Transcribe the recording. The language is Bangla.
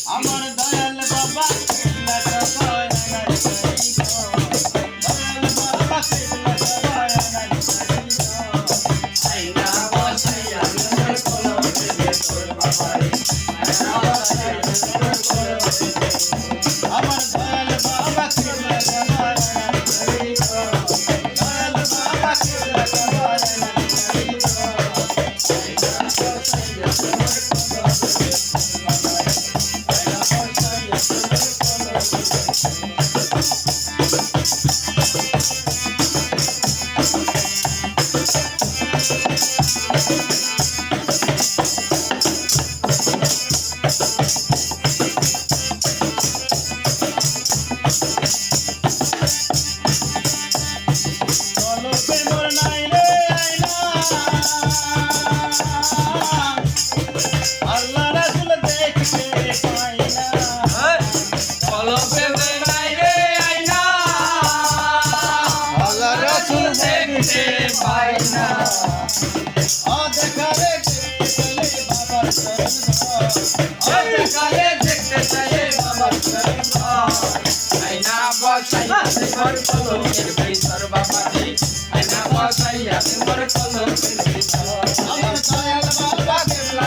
আমার দয়াল বাবা কিবলা সবাই আনার দয়াল বাবা কিবলা সবাই আনার আইনা বসাইয়া নূর কলবে তোর বাবারে আইনা বসাইয়া নূর কলবে আমার দয়াল বাবা কিবলা সবাই আনার দয়াল বাবা কিবলা সবাই আনার আল্লাহ রাসূল দেখতে পাই না কলবে নাই রে আইনা আল্লাহ রাসূল দেখতে পাই না ও দেখালে দেখতে চলে বাবার চরণ ও দেখালে দেখতে চলে বাবার চরণ আইনা বসাইয়া মোর কলমের ভিতর বাবারে আইনা বসাইয়া মোর কলমের ভিতর আমার দয়াল বাবা কিবলা